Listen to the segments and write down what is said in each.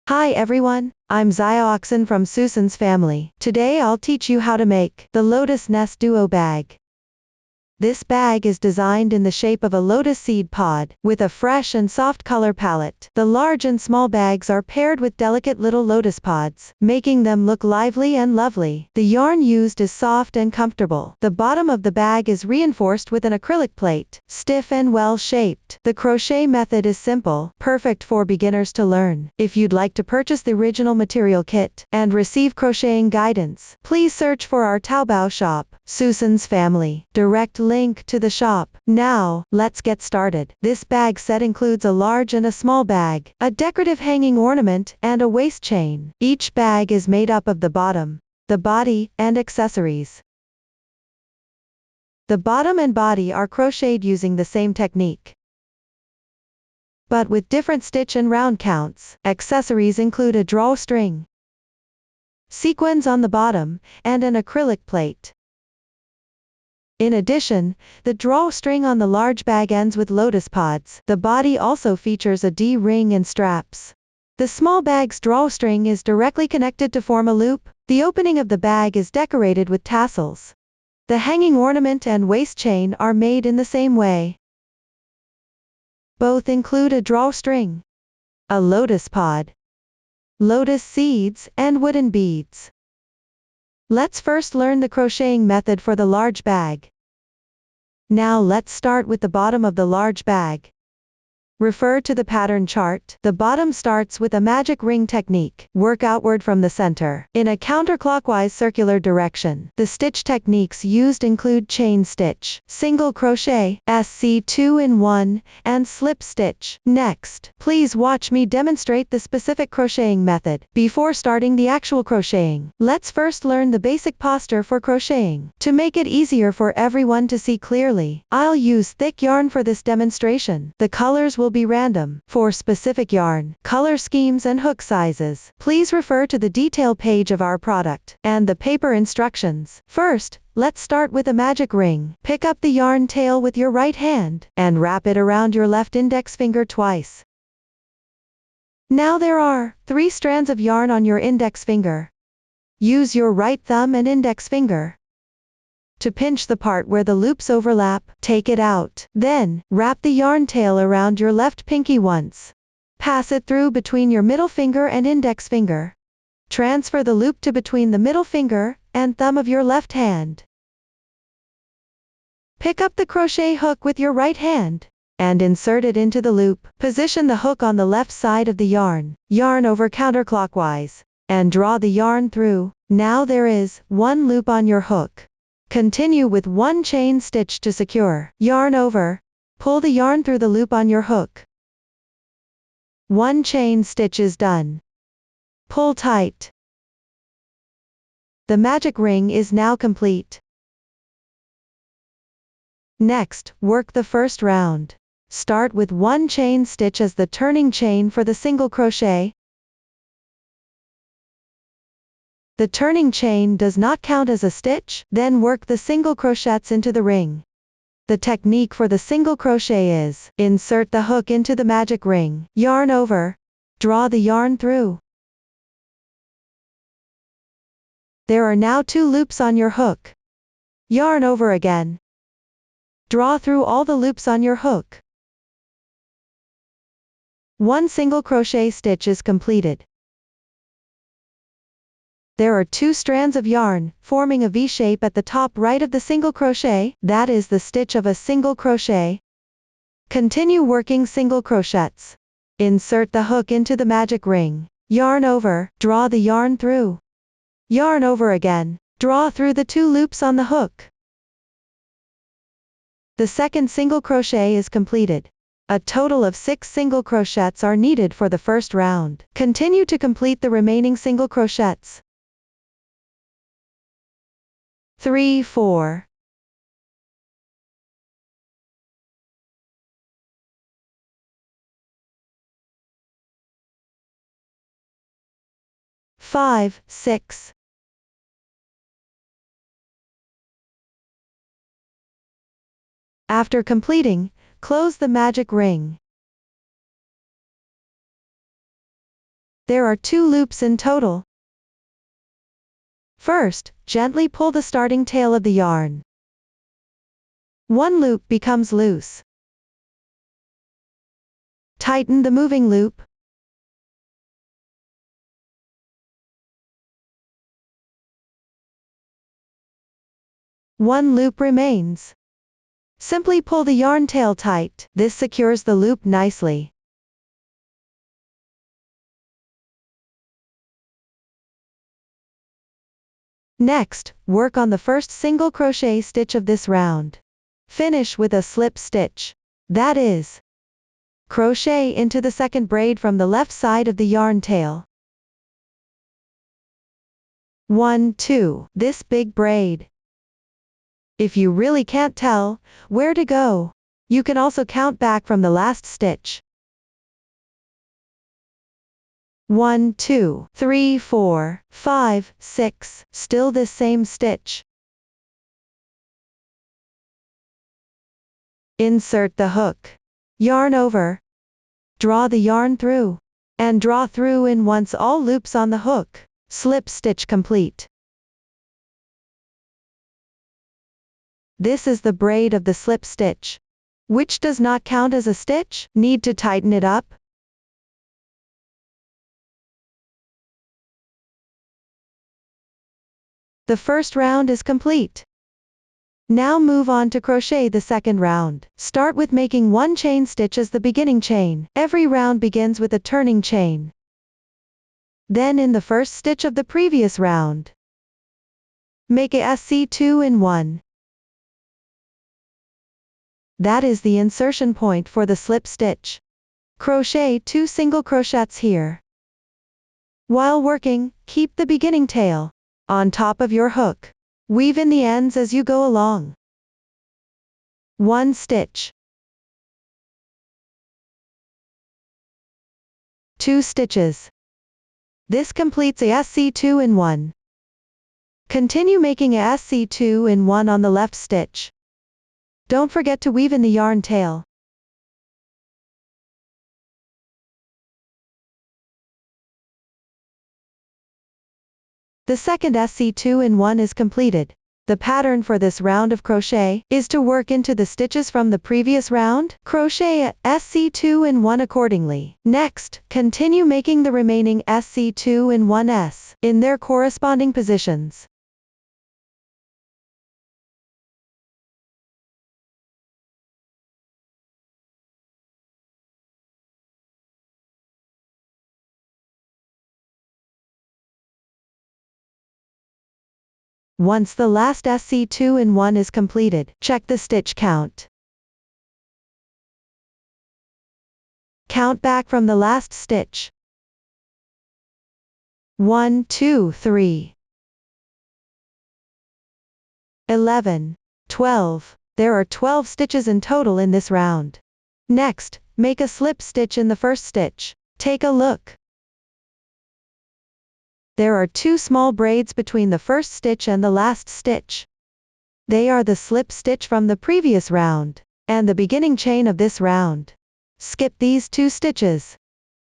Hi everyone, I'm Xioxin from Susan's family. Today I'll teach you how to make the Lotus Nest Duo bag. This bag is designed in the shape of a lotus seed pod, with a fresh and soft color palette. The large and small bags are paired with delicate little lotus pods, making them look lively and lovely. The yarn used is soft and comfortable. The bottom of the bag is reinforced with an acrylic plate, stiff and well-shaped. The crochet method is simple, perfect for beginners to learn. If you'd like to purchase the original material kit and receive crocheting guidance, please search for our Taobao shop, Susan's family. Direct link to the shop. Now, let's get started. This bag set includes a large and a small bag, a decorative hanging ornament, and a waist chain. Each bag is made up of the bottom, the body, and accessories. The bottom and body are crocheted using the same technique, but with different stitch and round counts. Accessories include a drawstring, sequins on the bottom, and an acrylic plate. In addition, the drawstring on the large bag ends with lotus pods. The body also features a D-ring and straps. The small bag's drawstring is directly connected to form a loop. The opening of the bag is decorated with tassels. The hanging ornament and waist chain are made in the same way. Both include a drawstring, a lotus pod, lotus seeds, and wooden beads. Let's first learn the crocheting method for the large bag. Now let's start with the bottom of the large bag. Refer to the pattern chart. The bottom starts with a magic ring technique. Work outward from the center, in a counterclockwise circular direction. The stitch techniques used include chain stitch, single crochet, SC2-in-1, and slip stitch. Next, please watch me demonstrate the specific crocheting method. Before starting the actual crocheting, let's first learn the basic posture for crocheting. To make it easier for everyone to see clearly, I'll use thick yarn for this demonstration. The colors will be random. For specific yarn, color schemes, and hook sizes, please refer to the detail page of our product and the paper instructions. First, let's start with a magic ring. Pick up the yarn tail with your right hand and wrap it around your left index finger twice. Now there are 3 strands of yarn on your index finger. Use your right thumb and index finger to pinch the part where the loops overlap. Take it out. Then, wrap the yarn tail around your left pinky once. Pass it through between your middle finger and index finger. Transfer the loop to between the middle finger and thumb of your left hand. Pick up the crochet hook with your right hand and insert it into the loop. Position the hook on the left side of the yarn. Yarn over counterclockwise and draw the yarn through. Now there is 1 loop on your hook. Continue with 1 chain stitch to secure. Yarn over. Pull the yarn through the loop on your hook. 1 chain stitch is done. Pull tight. The magic ring is now complete. Next, work the first round. Start with 1 chain stitch as the turning chain for the single crochet. The turning chain does not count as a stitch. Then work the single crochets into the ring. The technique for the single crochet is, insert the hook into the magic ring, yarn over, draw the yarn through. There are now 2 loops on your hook. Yarn over again. Draw through all the loops on your hook. 1 single crochet stitch is completed. There are 2 strands of yarn, forming a V shape at the top right of the single crochet. That is the stitch of a single crochet. Continue working single crochets. Insert the hook into the magic ring. Yarn over, draw the yarn through. Yarn over again, draw through the 2 loops on the hook. The second single crochet is completed. A total of 6 single crochets are needed for the first round. Continue to complete the remaining single crochets. 3, 4. 5, 6. After completing, close the magic ring. There are 2 loops in total. First, gently pull the starting tail of the yarn. 1 loop becomes loose. Tighten the moving loop. One loop remains. Simply pull the yarn tail tight. This secures the loop nicely. Next, work on the first single crochet stitch of this round. Finish with a slip stitch. That is, crochet into the second braid from the left side of the yarn tail. 1, 2, this big braid. If you really can't tell where to go, you can also count back from the last stitch. 1, 2, 3, 4, 5, 6, still this same stitch. Insert the hook. Yarn over. Draw the yarn through. And draw through in once all loops on the hook. Slip stitch complete. This is the braid of the slip stitch. Which does not count as a stitch? Need to tighten it up? The first round is complete. Now move on to crochet the second round. Start with making 1 chain stitch as the beginning chain. Every round begins with a turning chain. Then in the first stitch of the previous round, make a SC2-in-1. That is the insertion point for the slip stitch. Crochet 2 single crochets here. While working, keep the beginning tail on top of your hook. Weave in the ends as you go along. 1 stitch. 2 stitches. This completes a SC2-in-1. Continue making a SC2-in-1 on the left stitch. Don't forget to weave in the yarn tail. The second SC2-in-1 is completed. The pattern for this round of crochet is to work into the stitches from the previous round. Crochet a SC2-in-1 accordingly. Next, continue making the remaining SC2-in-1s in their corresponding positions. Once the last SC2-in-1 is completed, check the stitch count. Count back from the last stitch. 1, 2, 3, 11, 12. There are 12 stitches in total in this round. Next, make a slip stitch in the first stitch. Take a look. There are 2 small braids between the first stitch and the last stitch. They are the slip stitch from the previous round, and the beginning chain of this round. Skip these 2 stitches,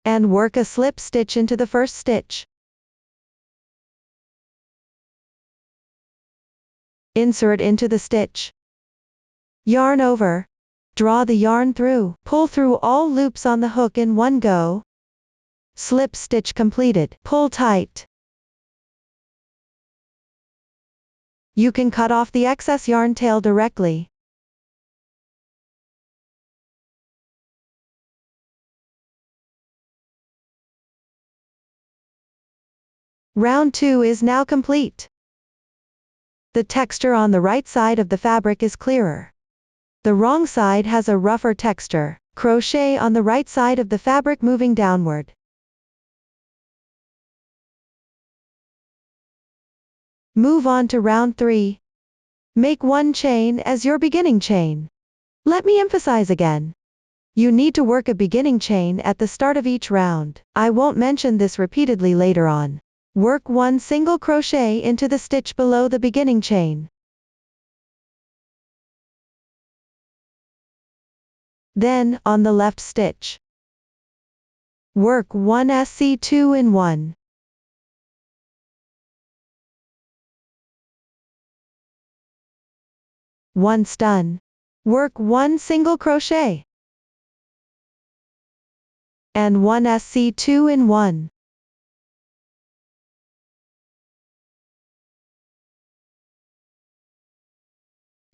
and work a slip stitch into the first stitch. Insert into the stitch. Yarn over. Draw the yarn through. Pull through all loops on the hook in one go. Slip stitch completed. Pull tight. You can cut off the excess yarn tail directly. Round 2 is now complete. The texture on the right side of the fabric is clearer. The wrong side has a rougher texture. Crochet on the right side of the fabric moving downward. Move on to round 3. Make 1 chain as your beginning chain. Let me emphasize again. You need to work a beginning chain at the start of each round. I won't mention this repeatedly later on. Work 1 single crochet into the stitch below the beginning chain. Then, on the left stitch, Work 1 SC2 in 1. Once done, work 1 single crochet and 1 SC2 in 1.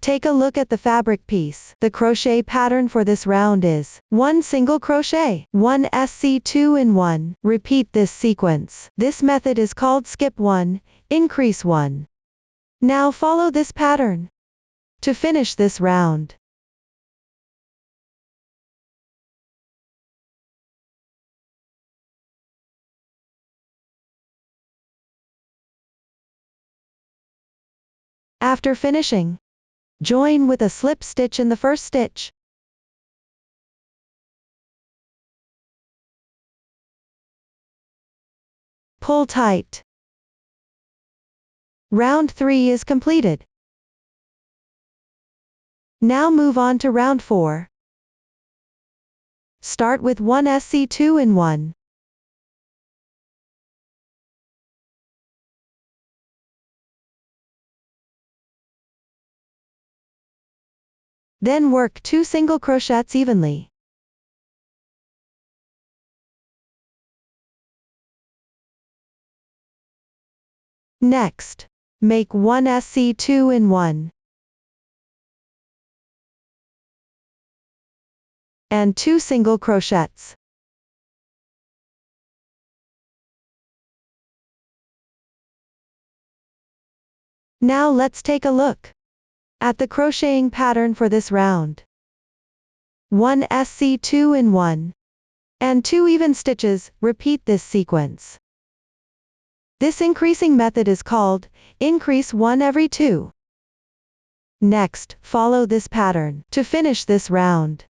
Take a look at the fabric piece. The crochet pattern for this round is 1 single crochet, 1 SC2 in 1. Repeat this sequence. This method is called skip 1, increase 1. Now follow this pattern to finish this round. After finishing, join with a slip stitch in the first stitch. Pull tight. Round 3 is completed. Now move on to round 4. Start with 1 SC2 in 1. Then work 2 single crochets evenly. Next, make 1 SC2 in 1 and 2 single crochets. Now let's take a look at the crocheting pattern for this round. 1 SC2 in 1 and 2 even stitches. Repeat this sequence. This increasing method is called increase 1 every 2. Next, follow this pattern to finish this round.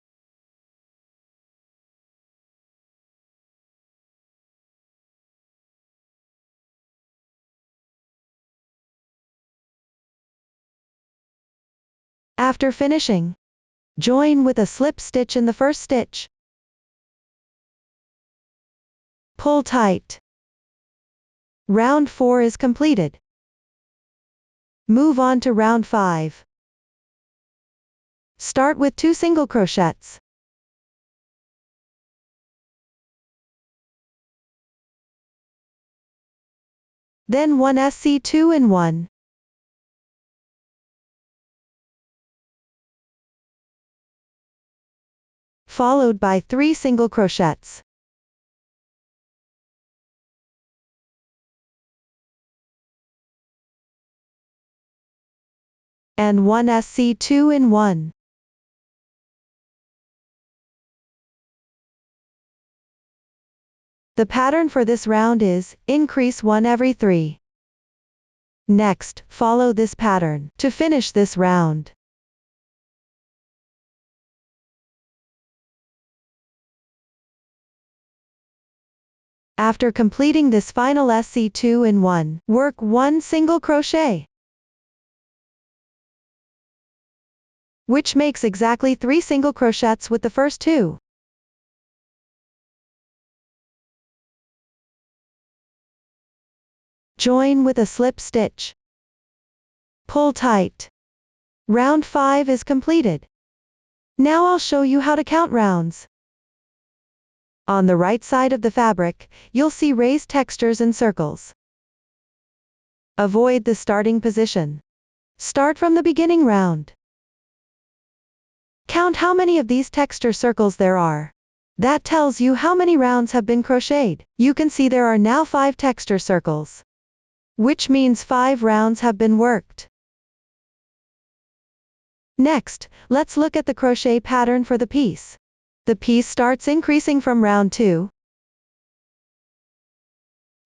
After finishing, join with a slip stitch in the first stitch. Pull tight. Round 4 is completed. Move on to round 5. Start with 2 single crochets. Then 1 SC2 in 1. Followed by 3 single crochets. And 1 SC2 in 1. The pattern for this round is increase 1 every 3. Next, follow this pattern to finish this round. After completing this final SC2 in 1, work 1 single crochet, which makes exactly 3 single crochets with the first 2. Join with a slip stitch. Pull tight. Round 5 is completed. Now I'll show you how to count rounds. On the right side of the fabric, you'll see raised textures and circles. Avoid the starting position. Start from the beginning round. Count how many of these texture circles there are. That tells you how many rounds have been crocheted. You can see there are now 5 texture circles, which means 5 rounds have been worked. Next, let's look at the crochet pattern for the piece. The piece starts increasing from round 2.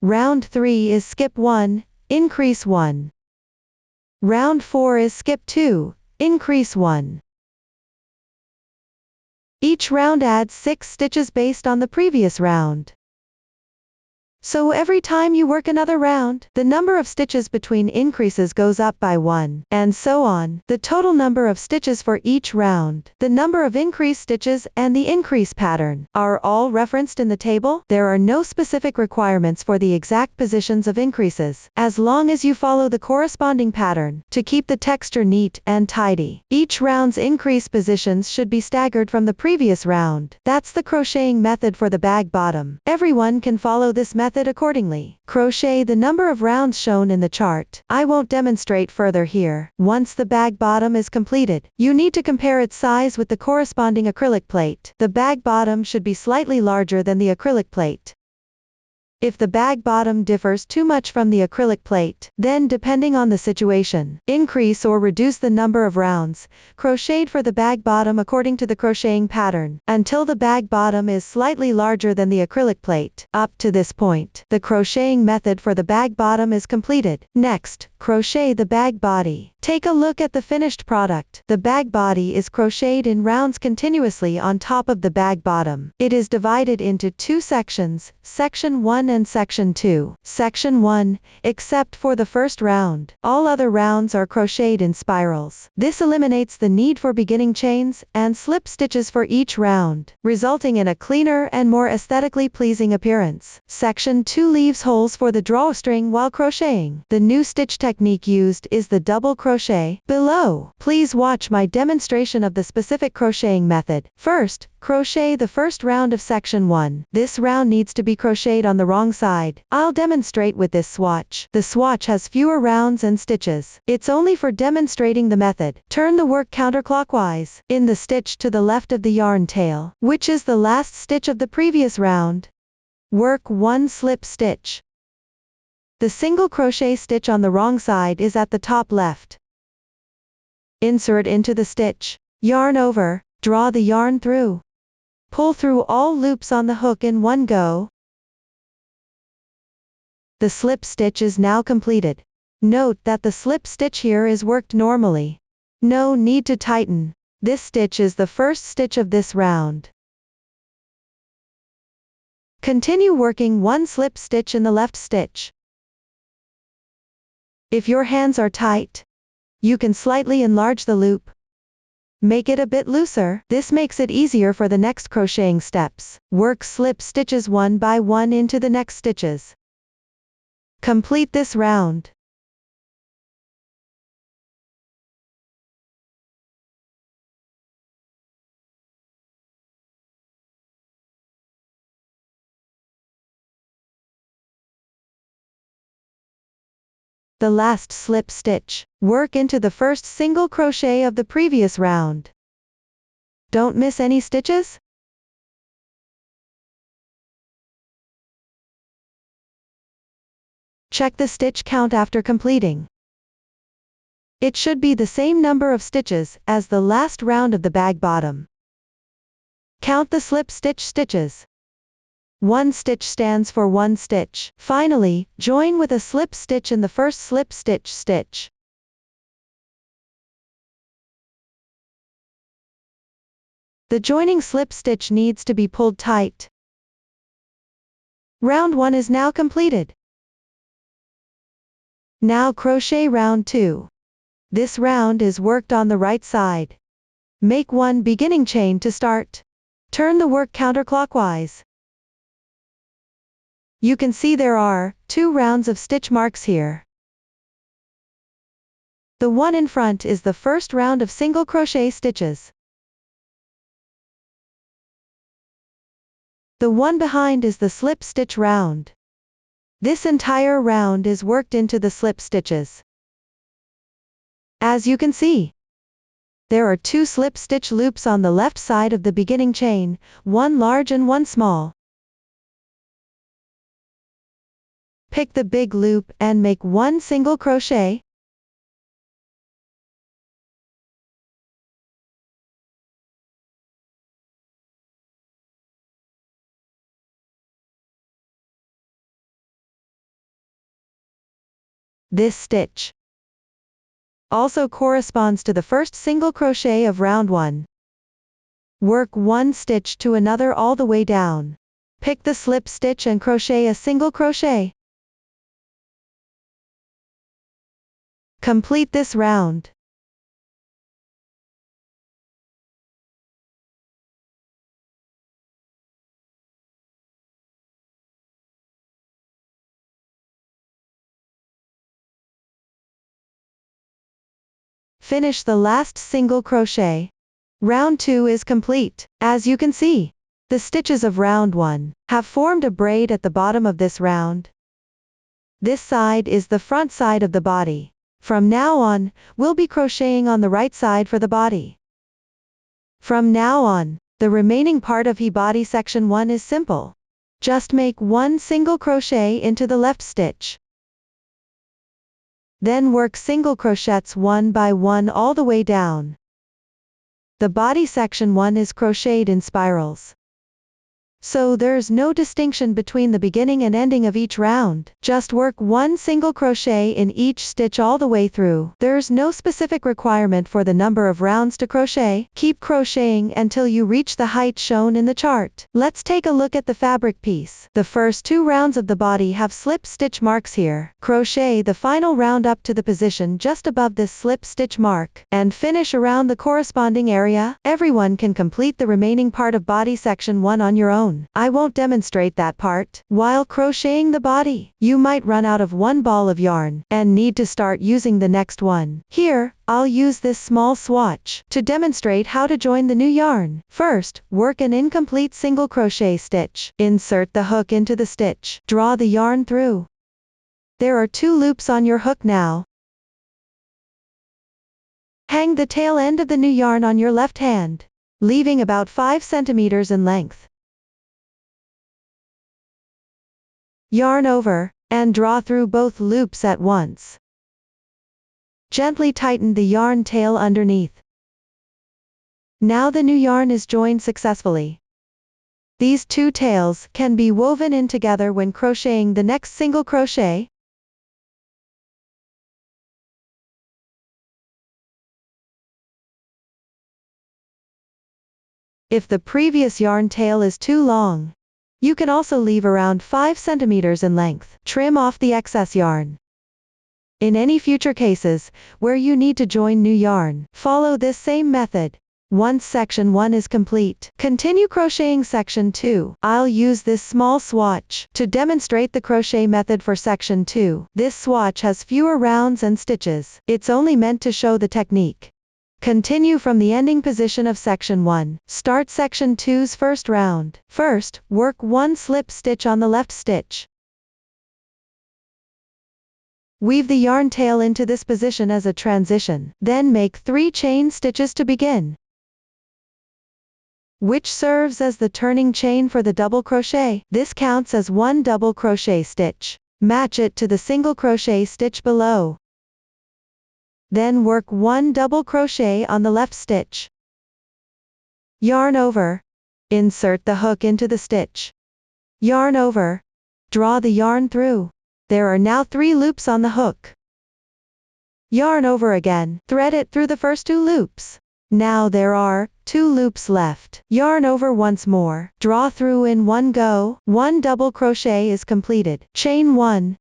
Round 3 is skip 1, increase 1. Round 4 is skip 2, increase 1. Each round adds 6 stitches based on the previous round. So every time you work another round, the number of stitches between increases goes up by 1, and so on. The total number of stitches for each round, the number of increased stitches and the increase pattern are all referenced in the table. There are no specific requirements for the exact positions of increases, as long as you follow the corresponding pattern to keep the texture neat and tidy. Each round's increase positions should be staggered from the previous round. That's the crocheting method for the bag bottom. Everyone can follow this method accordingly. Crochet the number of rounds shown in the chart. I won't demonstrate further here. Once the bag bottom is completed, you need to compare its size with the corresponding acrylic plate. The bag bottom should be slightly larger than the acrylic plate. If the bag bottom differs too much from the acrylic plate, then depending on the situation, increase or reduce the number of rounds crocheted for the bag bottom according to the crocheting pattern, until the bag bottom is slightly larger than the acrylic plate. Up to this point, the crocheting method for the bag bottom is completed. Next, crochet the bag body. Take a look at the finished product. The bag body is crocheted in rounds continuously on top of the bag bottom. It is divided into two sections, section 1 and section 2. Section 1, except for the first round, all other rounds are crocheted in spirals. This eliminates the need for beginning chains and slip stitches for each round, resulting in a cleaner and more aesthetically pleasing appearance. Section 2 leaves holes for the drawstring while crocheting. The new stitch technique used is the double crochet. Below, please watch my demonstration of the specific crocheting method. First, crochet the first round of section 1. This round needs to be crocheted on the wrong side. I'll demonstrate with this swatch. The swatch has fewer rounds and stitches. It's only for demonstrating the method. Turn the work counterclockwise. In the stitch to the left of the yarn tail, which is the last stitch of the previous round, work 1 slip stitch. The single crochet stitch on the wrong side is at the top left. Insert into the stitch. Yarn over, draw the yarn through. Pull through all loops on the hook in one go. The slip stitch is now completed. Note that the slip stitch here is worked normally. No need to tighten. This stitch is the first stitch of this round. Continue working 1 slip stitch in the left stitch. If your hands are tight, you can slightly enlarge the loop. Make it a bit looser. This makes it easier for the next crocheting steps. Work slip stitches one by one into the next stitches. Complete this round. The last slip stitch. Work into the first single crochet of the previous round. Don't miss any stitches. Check the stitch count after completing. It should be the same number of stitches as the last round of the bag bottom. Count the slip stitch stitches. 1 stitch stands for 1 stitch. Finally, join with a slip stitch in the first slip stitch stitch. The joining slip stitch needs to be pulled tight. Round 1 is now completed. Now crochet round 2. This round is worked on the right side. Make 1 beginning chain to start. Turn the work counterclockwise. You can see there are 2 rounds of stitch marks here. The one in front is the first round of single crochet stitches. The one behind is the slip stitch round. This entire round is worked into the slip stitches. As you can see, there are 2 slip stitch loops on the left side of the beginning chain, one large and one small. Pick the big loop and make 1 single crochet. This stitch also corresponds to the first single crochet of round 1. Work 1 stitch to another all the way down. Pick the slip stitch and crochet a single crochet. Complete this round. Finish the last single crochet. Round 2 is complete. As you can see, the stitches of round 1 have formed a braid at the bottom of this round. This side is the front side of the body. From now on, we'll be crocheting on the right side for the body. From now on, the remaining part of the body section 1 is simple. Just make one single crochet into the left stitch. Then work single crochets one by one all the way down. The body section 1 is crocheted in spirals. So there's no distinction between the beginning and ending of each round. Just work one single crochet in each stitch all the way through. There's no specific requirement for the number of rounds to crochet. Keep crocheting until you reach the height shown in the chart. Let's take a look at the fabric piece. The first 2 rounds of the body have slip stitch marks here. Crochet the final round up to the position just above this slip stitch mark, and finish around the corresponding area. Everyone can complete the remaining part of body section 1 on your own. I won't demonstrate that part. While crocheting the body, you might run out of one ball of yarn, and need to start using the next one. Here, I'll use this small swatch to demonstrate how to join the new yarn. First, work an incomplete single crochet stitch. Insert the hook into the stitch. Draw the yarn through. There are 2 loops on your hook now. Hang the tail end of the new yarn on your left hand, leaving about 5 centimeters in length. Yarn over, and draw through both loops at once. Gently tighten the yarn tail underneath. Now the new yarn is joined successfully. These 2 tails can be woven in together when crocheting the next single crochet. If the previous yarn tail is too long, you can also leave around 5 centimeters in length. Trim off the excess yarn. In any future cases, where you need to join new yarn, follow this same method. Once section 1 is complete, continue crocheting section 2. I'll use this small swatch to demonstrate the crochet method for section 2. This swatch has fewer rounds and stitches. It's only meant to show the technique. Continue from the ending position of section 1. Start section 2's first round. First, work one slip stitch on the left stitch. Weave the yarn tail into this position as a transition. Then make 3 chain stitches to begin, which serves as the turning chain for the double crochet. This counts as 1 double crochet stitch. Match it to the single crochet stitch below. Then work 1 double crochet on the left stitch. Yarn over. Insert the hook into the stitch. Yarn over. Draw the yarn through. There are now 3 loops on the hook. Yarn over again. Thread it through the first 2 loops. Now there are 2 loops left. Yarn over once more. Draw through in one go. 1 double crochet is completed. Chain 1.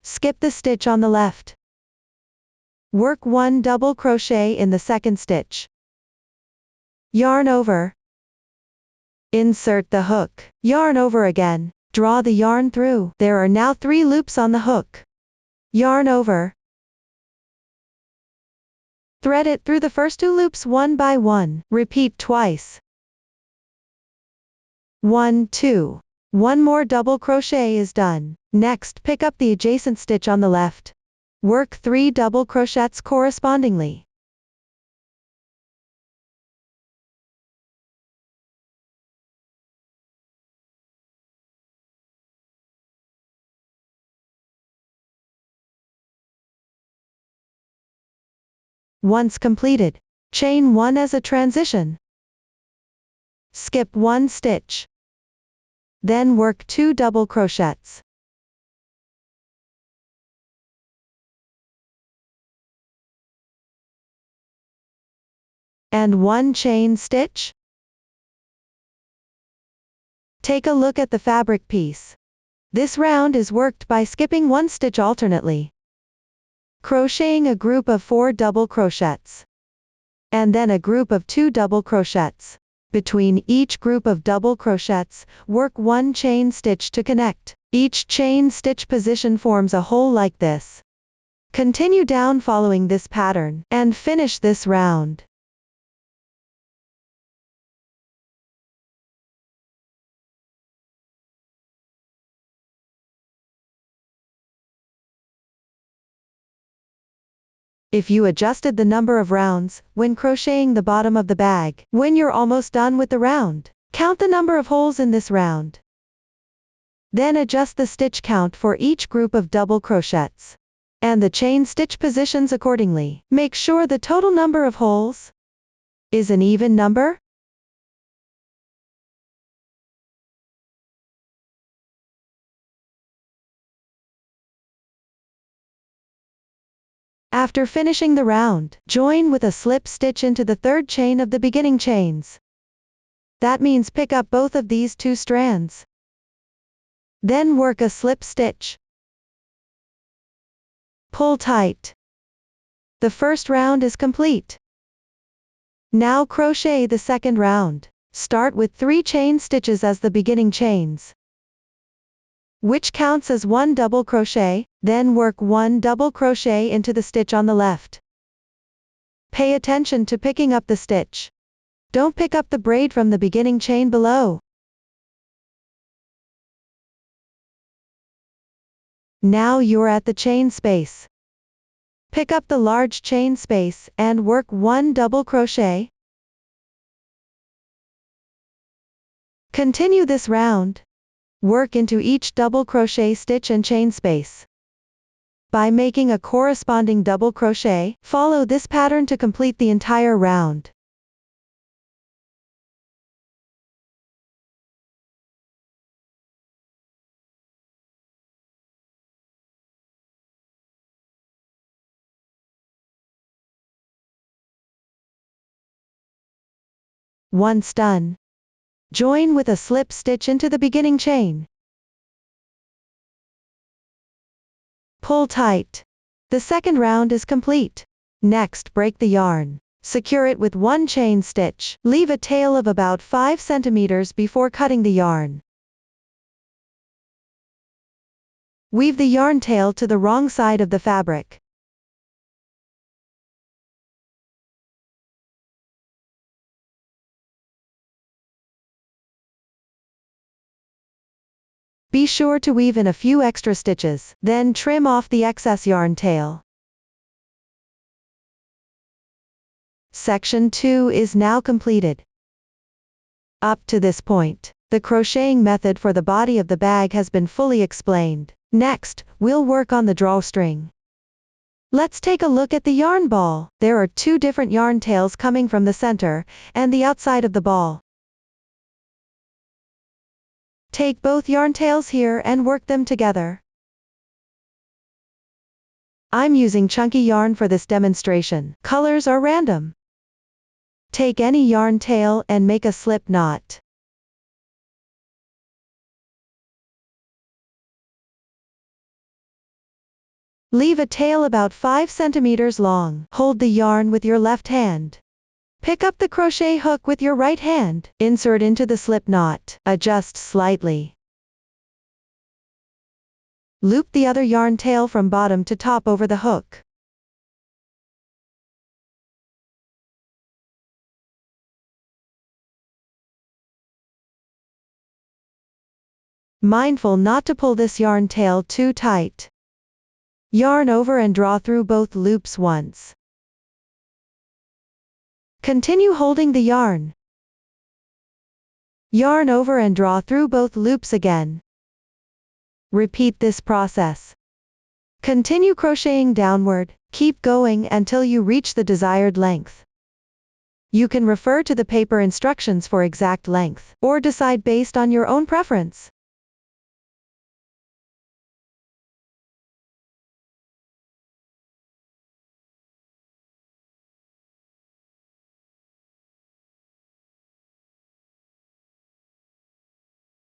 Skip the stitch on the left. Work 1 double crochet in the second stitch. Yarn over. Insert the hook. Yarn over again. Draw the yarn through. There are now 3 loops on the hook. Yarn over. Thread it through the first 2 loops one by one. Repeat twice. 1, 2. 1 more double crochet is done. Next, pick up the adjacent stitch on the left. Work 3 double crochets correspondingly. Once completed, chain 1 as a transition. Skip 1 stitch. Then work 2 double crochets. And 1 chain stitch. Take a look at the fabric piece. This round is worked by skipping one stitch alternately. Crocheting a group of 4 double crochets. And then a group of 2 double crochets. Between each group of double crochets, work 1 chain stitch to connect. Each chain stitch position forms a hole like this. Continue down following this pattern, and finish this round. If you adjusted the number of rounds, when crocheting the bottom of the bag, when you're almost done with the round, count the number of holes in this round. Then adjust the stitch count for each group of double crochets. And the chain stitch positions accordingly. Make sure the total number of holes is an even number. After finishing the round, join with a slip stitch into the 3rd chain of the beginning chains. That means pick up both of these 2 strands. Then work a slip stitch. Pull tight. The first round is complete. Now crochet the second round. Start with 3 chain stitches as the beginning chains, which counts as 1 double crochet, then work 1 double crochet into the stitch on the left. Pay attention to picking up the stitch. Don't pick up the braid from the beginning chain below. Now you're at the chain space. Pick up the large chain space and work 1 double crochet. Continue this round. Work into each double crochet stitch and chain space. By making a corresponding double crochet, follow this pattern to complete the entire round. Once done, join with a slip stitch into the beginning chain. Pull tight. The second round is complete. Next, break the yarn. Secure it with 1 chain stitch. Leave a tail of about 5 centimeters before cutting the yarn. Weave the yarn tail to the wrong side of the fabric. Be sure to weave in a few extra stitches, then trim off the excess yarn tail. Section 2 is now completed. Up to this point, the crocheting method for the body of the bag has been fully explained. Next, we'll work on the drawstring. Let's take a look at the yarn ball. There are 2 different yarn tails coming from the center and the outside of the ball. Take both yarn tails here and work them together. I'm using chunky yarn for this demonstration. Colors are random. Take any yarn tail and make a slip knot. Leave a tail about 5 centimeters long. Hold the yarn with your left hand. Pick up the crochet hook with your right hand. Insert into the slip knot. Adjust slightly. Loop the other yarn tail from bottom to top over the hook. Mindful not to pull this yarn tail too tight. Yarn over and draw through both loops once. Continue holding the yarn. Yarn over and draw through both loops again. Repeat this process. Continue crocheting downward, keep going until you reach the desired length. You can refer to the paper instructions for exact length, or decide based on your own preference.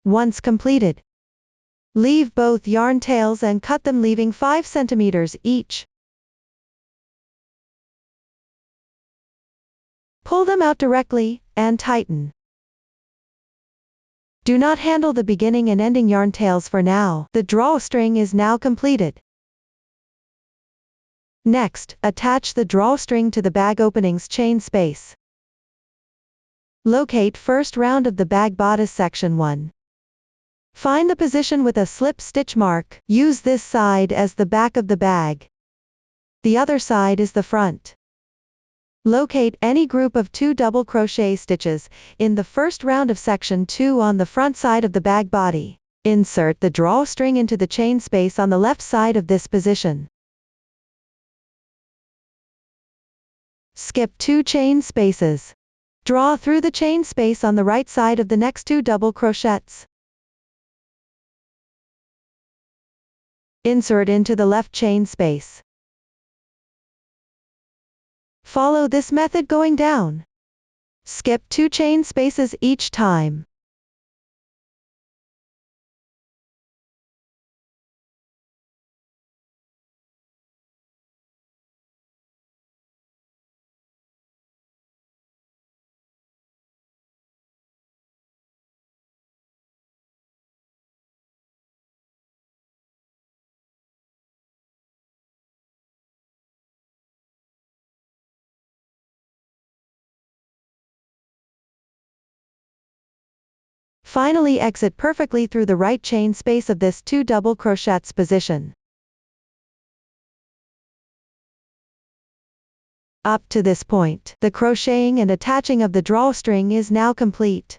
Once completed, leave both yarn tails and cut them, leaving 5 centimeters each. Pull them out directly, and tighten. Do not handle the beginning and ending yarn tails for now. The drawstring is now completed. Next, attach the drawstring to the bag opening's chain space. Locate first round of the bag bodice section 1. Find the position with a slip stitch mark. Use this side as the back of the bag. The other side is the front. Locate any group of 2 double crochet stitches in the first round of section 2 on the front side of the bag body. Insert the drawstring into the chain space on the left side of this position. Skip 2 chain spaces. Draw through the chain space on the right side of the next 2 double crochets. Insert into the left chain space. Follow this method going down. Skip 2 chain spaces each time. Finally, exit perfectly through the right chain space of this 2 double crochets position. Up to this point, the crocheting and attaching of the drawstring is now complete.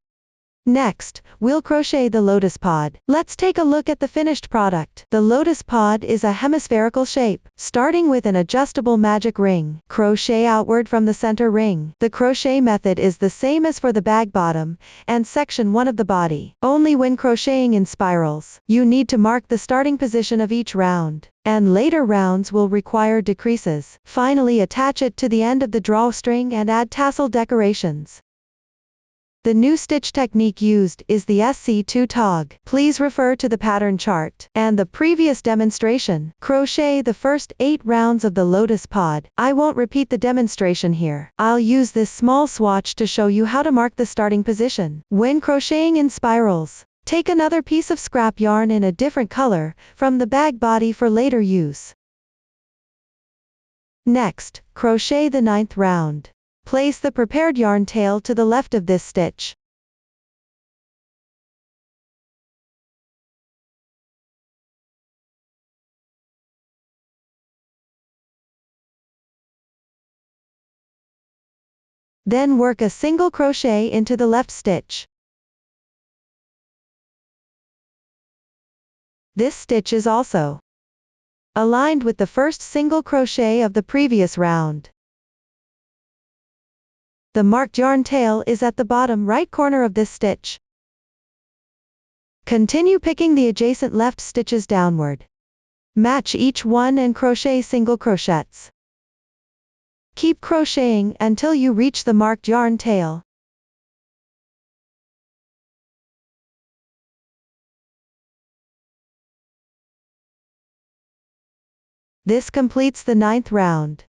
Next, we'll crochet the lotus pod. Let's take a look at the finished product. The lotus pod is a hemispherical shape, starting with an adjustable magic ring. Crochet outward from the center ring. The crochet method is the same as for the bag bottom and section 1 of the body. Only when crocheting in spirals, you need to mark the starting position of each round, and later rounds will require decreases. Finally, attach it to the end of the drawstring and add tassel decorations. The new stitch technique used is the SC2 tog. Please refer to the pattern chart and the previous demonstration. Crochet the first 8 rounds of the lotus pod. I won't repeat the demonstration here. I'll use this small swatch to show you how to mark the starting position. When crocheting in spirals, take another piece of scrap yarn in a different color from the bag body for later use. Next, crochet the 9th round. Place the prepared yarn tail to the left of this stitch. Then work a single crochet into the left stitch. This stitch is also aligned with the first single crochet of the previous round. The marked yarn tail is at the bottom right corner of this stitch. Continue picking the adjacent left stitches downward. Match each one and crochet single crochets. Keep crocheting until you reach the marked yarn tail. This completes the 9th round.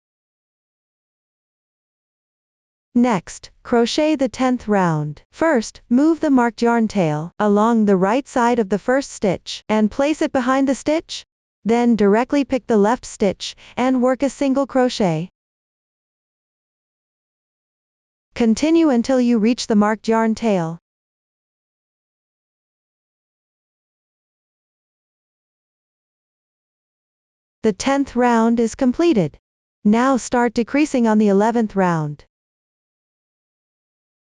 Next, crochet the 10th round. First, move the marked yarn tail along the right side of the first stitch and place it behind the stitch. Then directly pick the left stitch and work a single crochet. Continue until you reach the marked yarn tail. The 10th round is completed. Now start decreasing on the 11th round.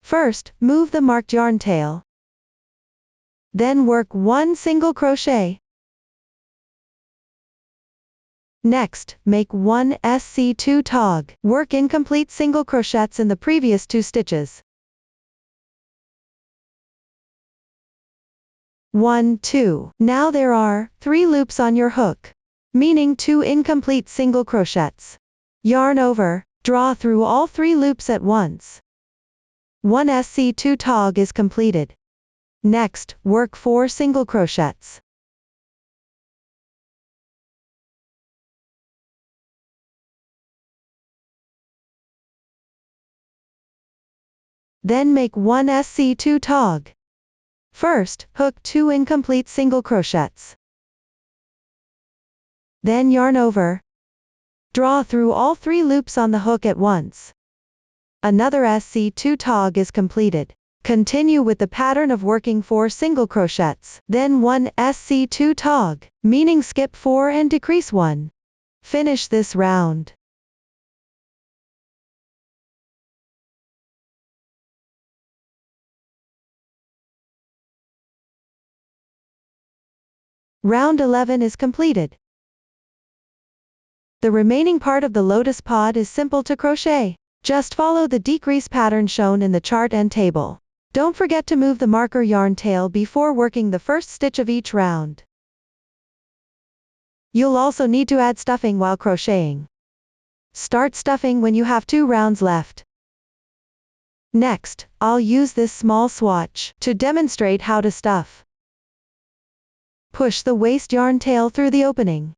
First, move the marked yarn tail. Then work 1 single crochet. Next, make 1 SC2 tog. Work incomplete single crochets in the previous 2 stitches. 1, 2. Now there are 3 loops on your hook, meaning 2 incomplete single crochets. Yarn over, draw through all 3 loops at once. 1 SC2 tog is completed. Next, work 4 single crochets. Then make 1 SC2 tog. First, hook 2 incomplete single crochets. Then yarn over. Draw through all 3 loops on the hook at once. Another SC2 tog is completed. Continue with the pattern of working 4 single crochets, then 1 SC2 tog, meaning skip 4 and decrease 1. Finish this round. Round 11 is completed. The remaining part of the lotus pod is simple to crochet. Just follow the decrease pattern shown in the chart and table. Don't forget to move the marker yarn tail before working the first stitch of each round. You'll also need to add stuffing while crocheting. Start stuffing when you have 2 rounds left. Next, I'll use this small swatch to demonstrate how to stuff. Push the waste yarn tail through the opening.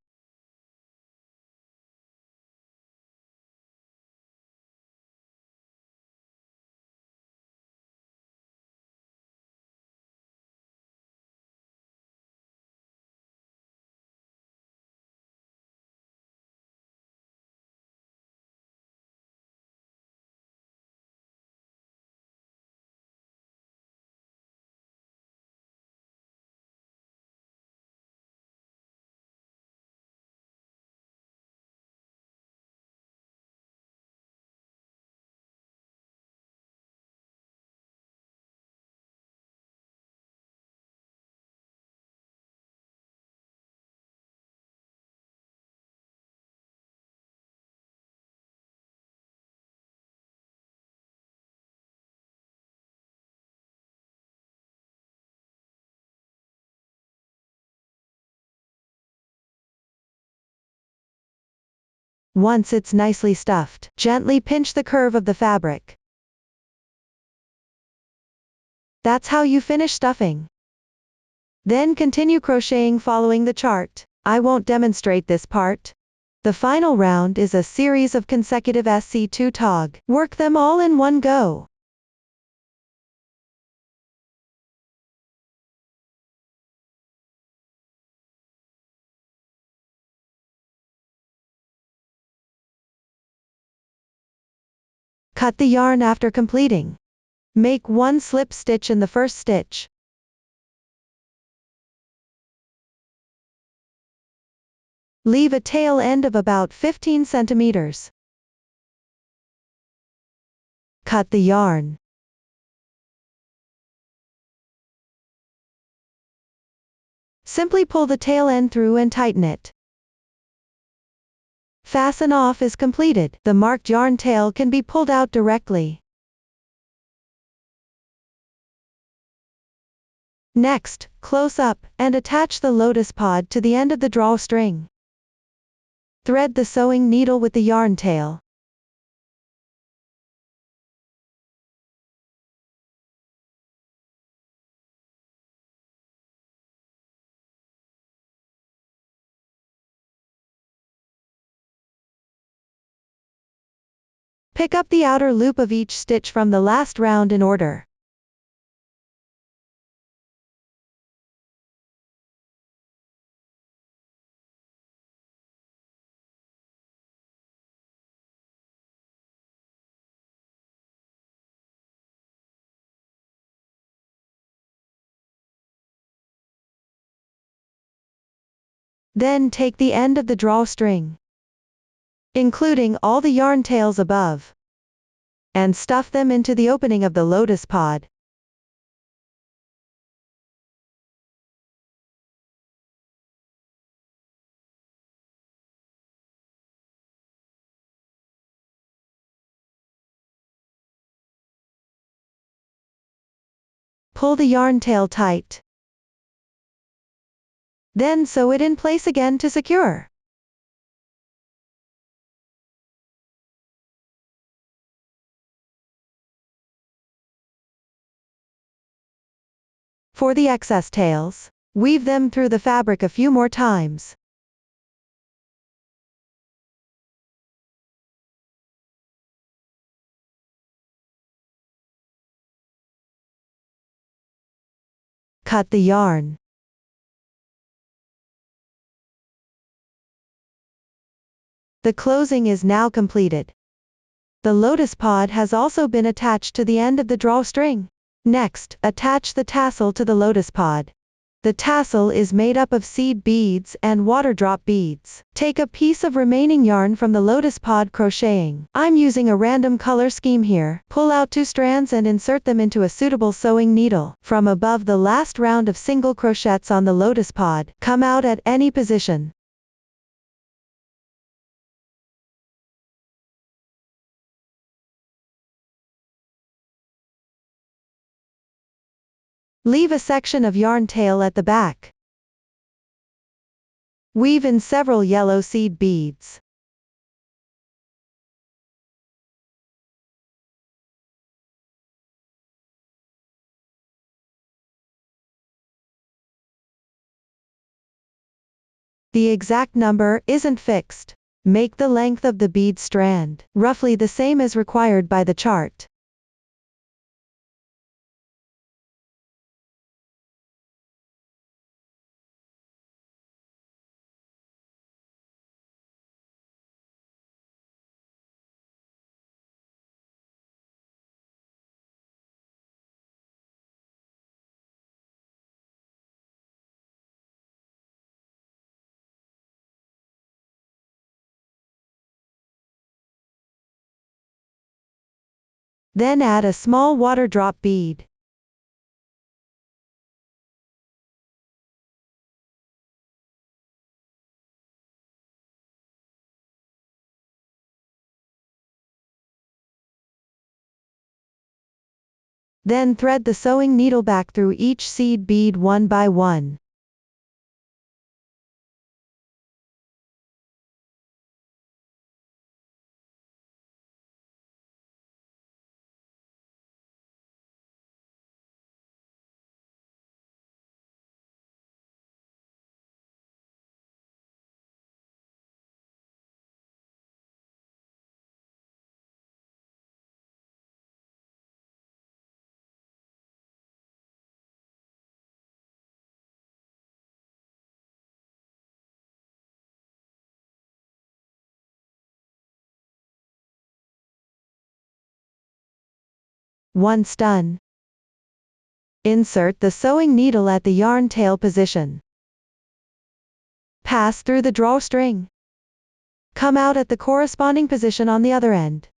Once it's nicely stuffed, gently pinch the curve of the fabric. That's how you finish stuffing. Then continue crocheting following the chart. I won't demonstrate this part. The final round is a series of consecutive SC2 tog. Work them all in one go. Cut the yarn after completing. Make 1 slip stitch in the first stitch. Leave a tail end of about 15 centimeters. Cut the yarn. Simply pull the tail end through and tighten it. Fasten off is completed. The marked yarn tail can be pulled out directly. Next, close up, and attach the lotus pod to the end of the drawstring. Thread the sewing needle with the yarn tail. Pick up the outer loop of each stitch from the last round in order. Then take the end of the drawstring, including all the yarn tails above, and stuff them into the opening of the lotus pod. Pull the yarn tail tight. Then sew it in place again to secure. For the excess tails, weave them through the fabric a few more times. Cut the yarn. The closing is now completed. The lotus pod has also been attached to the end of the drawstring. Next, attach the tassel to the lotus pod. The tassel is made up of seed beads and water drop beads. Take a piece of remaining yarn from the lotus pod crocheting. I'm using a random color scheme here. Pull out 2 strands and insert them into a suitable sewing needle. From above the last round of single crochets on the lotus pod, come out at any position. Leave a section of yarn tail at the back. Weave in several yellow seed beads. The exact number isn't fixed. Make the length of the bead strand roughly the same as required by the chart. Then add a small water drop bead. Then thread the sewing needle back through each seed bead one by one. Once done, insert the sewing needle at the yarn tail position. Pass through the drawstring. Come out at the corresponding position on the other end.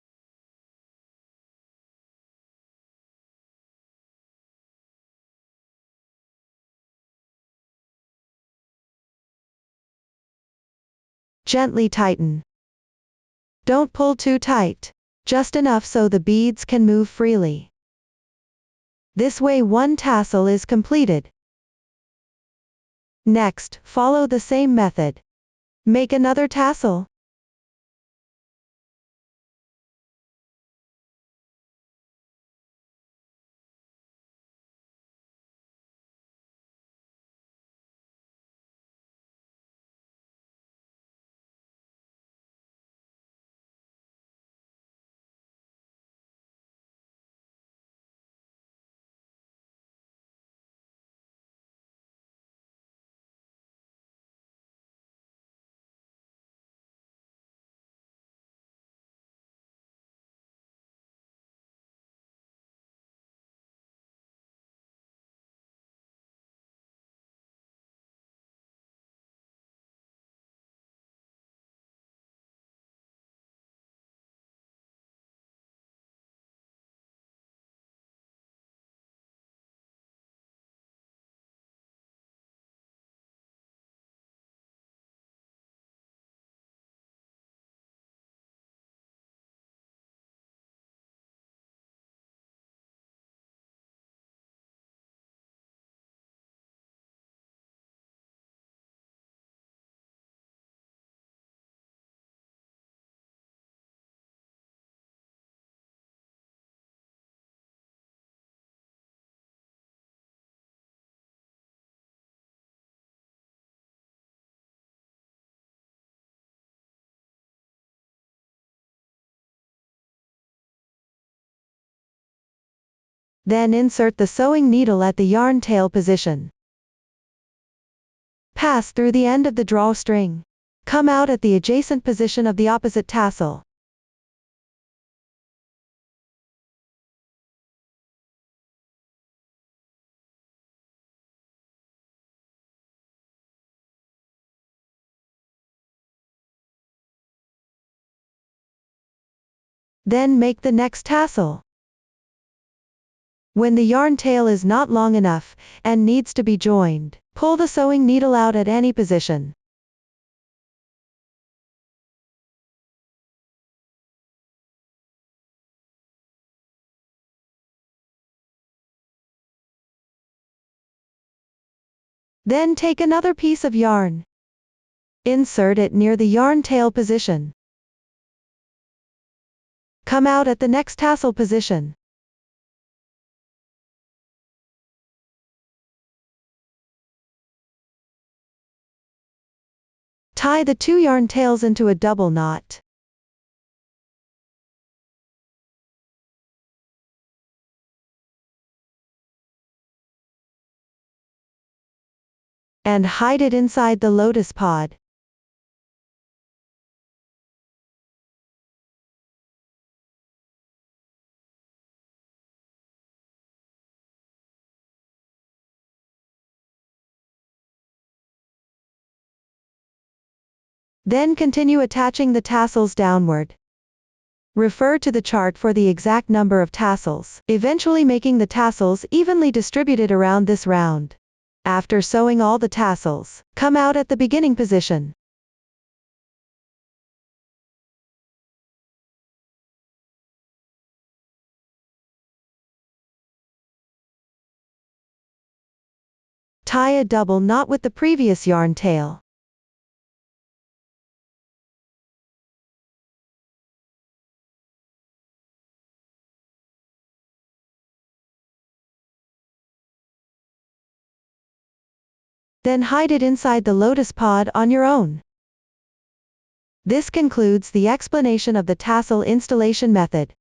Gently tighten. Don't pull too tight, just enough so the beads can move freely. This way one tassel is completed. Next, follow the same method. Make another tassel. Then insert the sewing needle at the yarn tail position. Pass through the end of the drawstring. Come out at the adjacent position of the opposite tassel. Then make the next tassel. When the yarn tail is not long enough, and needs to be joined, pull the sewing needle out at any position. Then take another piece of yarn. Insert it near the yarn tail position. Come out at the next tassel position. Tie the two yarn tails into a double knot. And hide it inside the lotus pod. Then continue attaching the tassels downward. Refer to the chart for the exact number of tassels, eventually making the tassels evenly distributed around this round. After sewing all the tassels, come out at the beginning position. Tie a double knot with the previous yarn tail. Then hide it inside the lotus pod on your own. This concludes the explanation of the tassel installation method.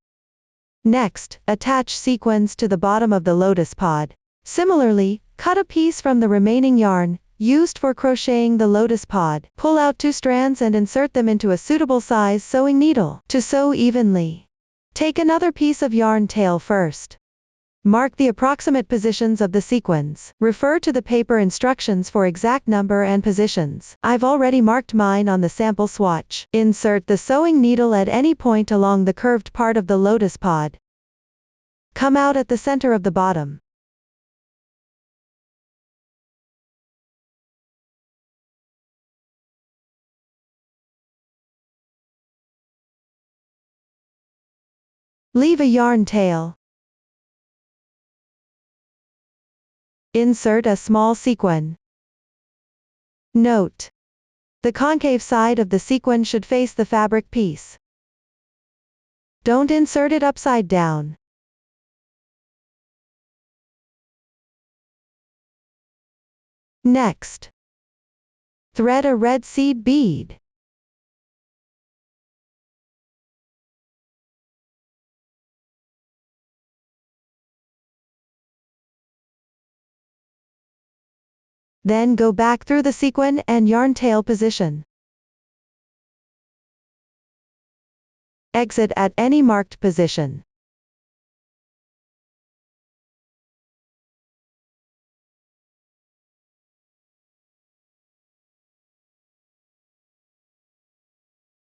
Next, attach sequins to the bottom of the lotus pod. Similarly, cut a piece from the remaining yarn used for crocheting the lotus pod. Pull out 2 strands and insert them into a suitable size sewing needle to sew evenly. Take another piece of yarn tail first. Mark the approximate positions of the sequins. Refer to the paper instructions for exact number and positions. I've already marked mine on the sample swatch. Insert the sewing needle at any point along the curved part of the lotus pod. Come out at the center of the bottom. Leave a yarn tail. Insert a small sequin. Note: the concave side of the sequin should face the fabric piece. Don't insert it upside down. Next, thread a red seed bead. Then go back through the sequin and yarn tail position. Exit at any marked position.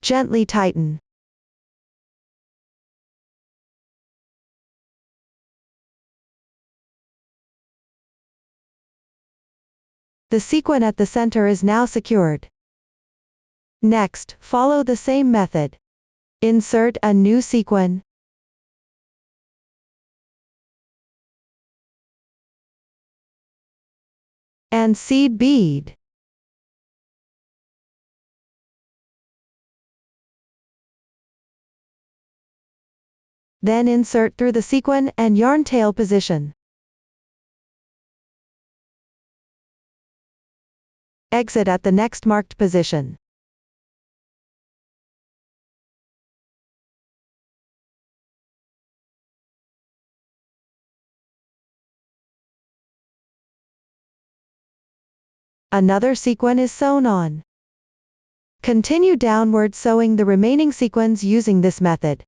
Gently tighten. The sequin at the center is now secured. Next, follow the same method. Insert a new sequin. And seed bead. Then insert through the sequin and yarn tail position. Exit at the next marked position. Another sequin is sewn on. Continue downward sewing the remaining sequins using this method.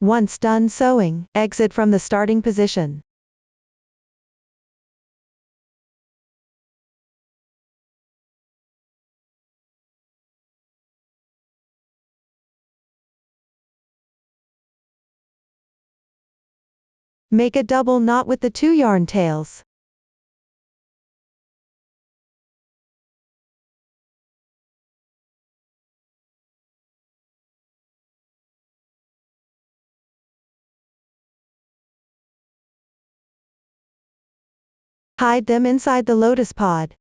Once done sewing, exit from the starting position. Make a double knot with the 2 yarn tails. Hide them inside the lotus pod.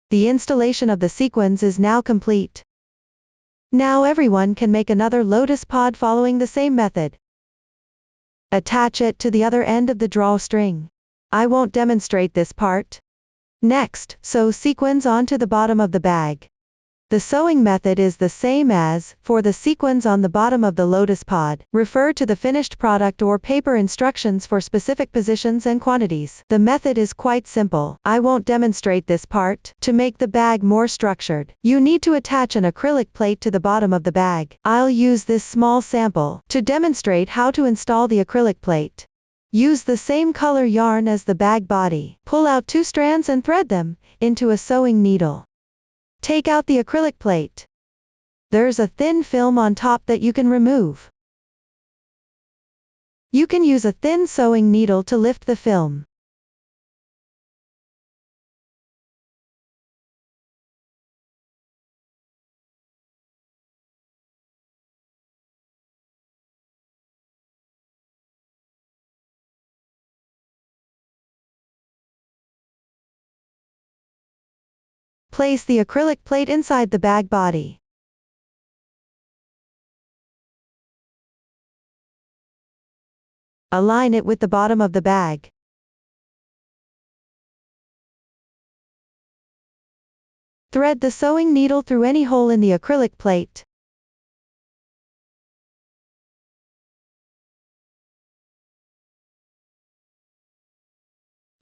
The installation of the sequins is now complete. Now everyone can make another lotus pod following the same method. Attach it to the other end of the drawstring. I won't demonstrate this part. Next, sew sequins onto the bottom of the bag. The sewing method is the same as for the sequins on the bottom of the lotus pod. Refer to the finished product or paper instructions for specific positions and quantities. The method is quite simple. I won't demonstrate this part. To make the bag more structured, you need to attach an acrylic plate to the bottom of the bag. I'll use this small sample to demonstrate how to install the acrylic plate. Use the same color yarn as the bag body. Pull out 2 strands and thread them into a sewing needle. Take out the acrylic plate. There's a thin film on top that you can remove. You can use a thin sewing needle to lift the film. Place the acrylic plate inside the bag body. Align it with the bottom of the bag. Thread the sewing needle through any hole in the acrylic plate.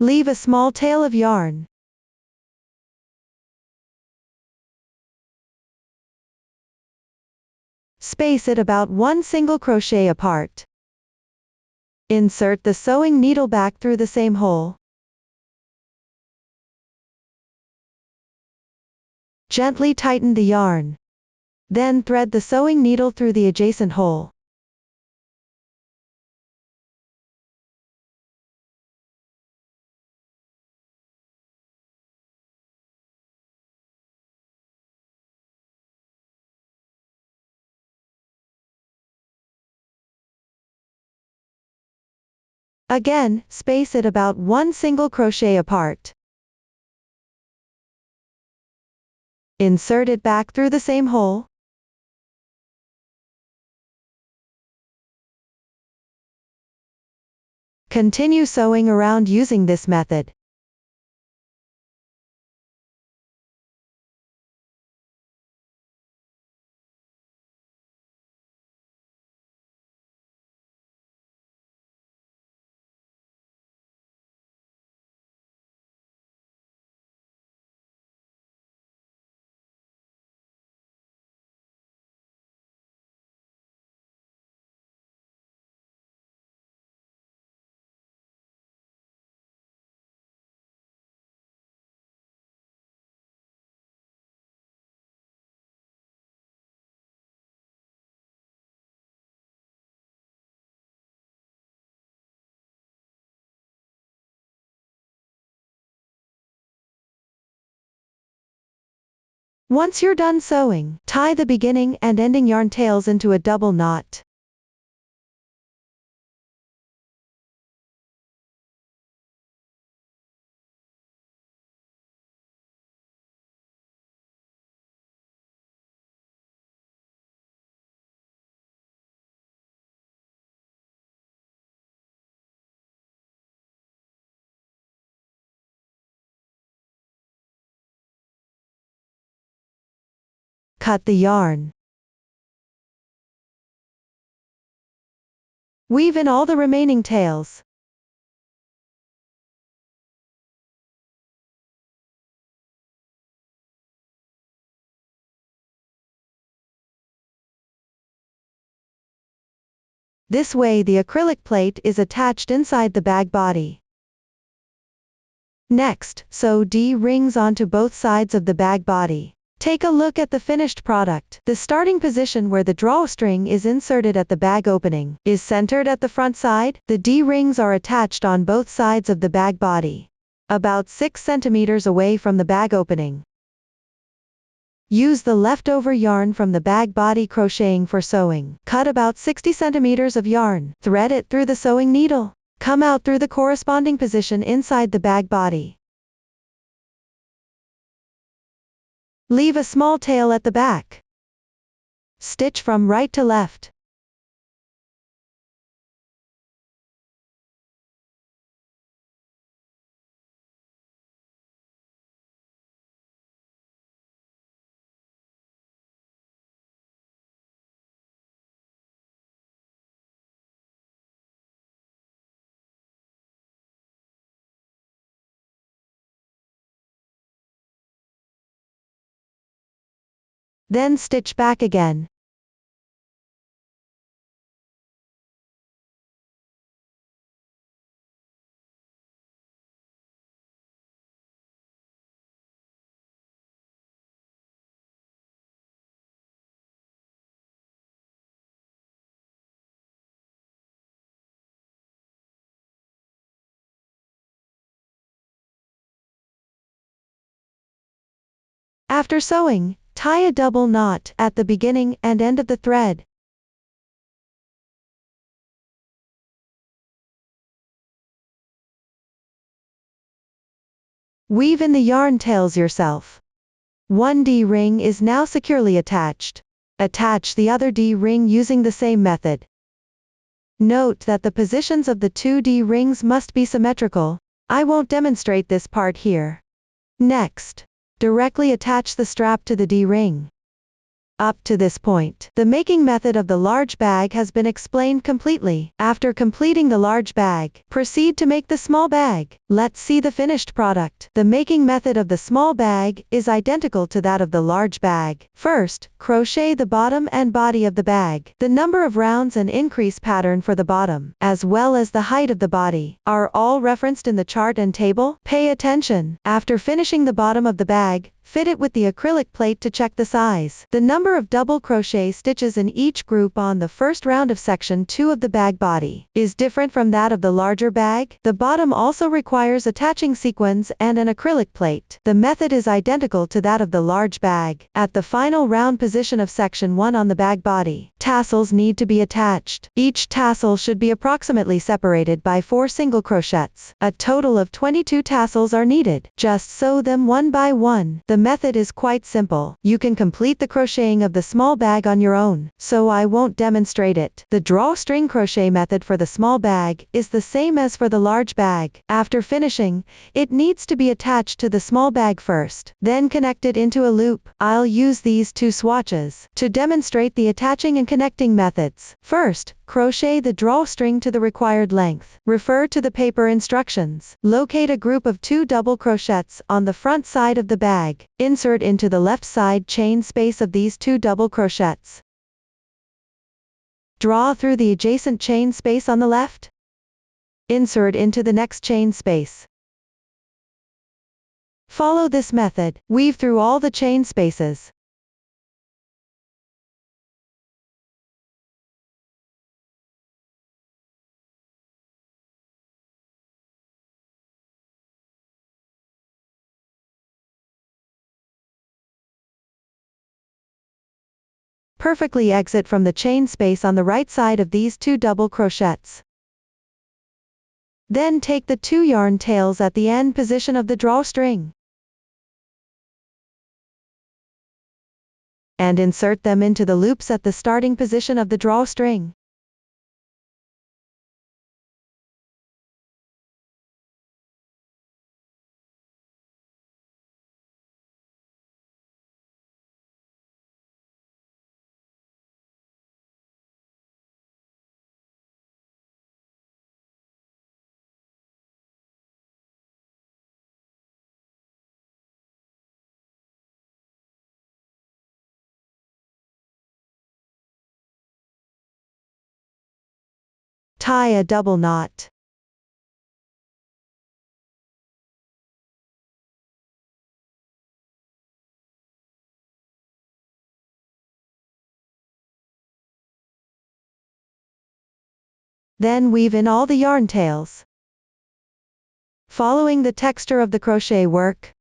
Leave a small tail of yarn. Space it about 1 single crochet apart. Insert the sewing needle back through the same hole. Gently tighten the yarn. Then thread the sewing needle through the adjacent hole. Again, space it about 1 single crochet apart. Insert it back through the same hole. Continue sewing around using this method. Once you're done sewing, tie the beginning and ending yarn tails into a double knot. Cut the yarn. Weave in all the remaining tails. This way the acrylic plate is attached inside the bag body. Next, sew D-rings onto both sides of the bag body. Take a look at the finished product. The starting position where the drawstring is inserted at the bag opening is centered at the front side. The D-rings are attached on both sides of the bag body, about 6 centimeters away from the bag opening. Use the leftover yarn from the bag body crocheting for sewing. Cut about 60 centimeters of yarn. Thread it through the sewing needle. Come out through the corresponding position inside the bag body. Leave a small tail at the back. Stitch from right to left. Then stitch back again. After sewing, tie a double knot at the beginning and end of the thread. Weave in the yarn tails yourself. One D-ring is now securely attached. Attach the other D-ring using the same method. Note that the positions of the two D-rings must be symmetrical. I won't demonstrate this part here. Next, directly attach the strap to the D-ring. Up to this point, the making method of the large bag has been explained completely. After completing the large bag, proceed to make the small bag. Let's see the finished product. The making method of the small bag is identical to that of the large bag. First, crochet the bottom and body of the bag. The number of rounds and increase pattern for the bottom, as well as the height of the body, are all referenced in the chart and table. Pay attention. After finishing the bottom of the bag, fit it with the acrylic plate to check the size. The number of double crochet stitches in each group on the first round of section 2 of the bag body is different from that of the larger bag. The bottom also requires attaching sequins and an acrylic plate. The method is identical to that of the large bag. At the final round position of section 1 on the bag body, tassels need to be attached. Each tassel should be approximately separated by 4 single crochets. A total of 22 tassels are needed. Just sew them one by one. The method is quite simple. You can complete the crocheting of the small bag on your own, so I won't demonstrate it. The drawstring crochet method for the small bag is the same as for the large bag. After finishing, it needs to be attached to the small bag first, then connected into a loop. I'll use these two swatches to demonstrate the attaching and connecting methods. First, crochet the drawstring to the required length. Refer to the paper instructions. Locate a group of 2 double crochets on the front side of the bag. Insert into the left side chain space of these 2 double crochets. Draw through the adjacent chain space on the left. Insert into the next chain space. Follow this method. Weave through all the chain spaces. perfectly exit from the chain space on the right side of these 2 double crochets. Then take the 2 yarn tails at the end position of the drawstring and insert them into the loops at the starting position of the drawstring. Tie a double knot. Then weave in all the yarn tails, following the texture of the crochet work.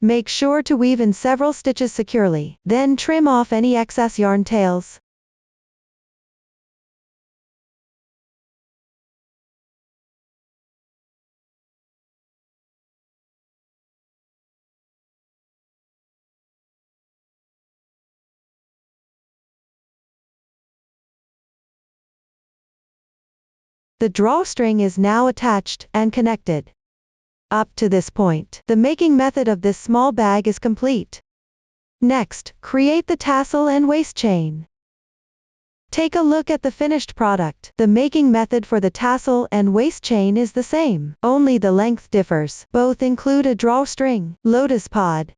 Make sure to weave in several stitches securely, then trim off any excess yarn tails. The drawstring is now attached and connected. Up to this point, the making method of this small bag is complete. Next, create the tassel and waist chain. Take a look at the finished product. The making method for the tassel and waist chain is the same, only the length differs. Both include a drawstring, lotus pod,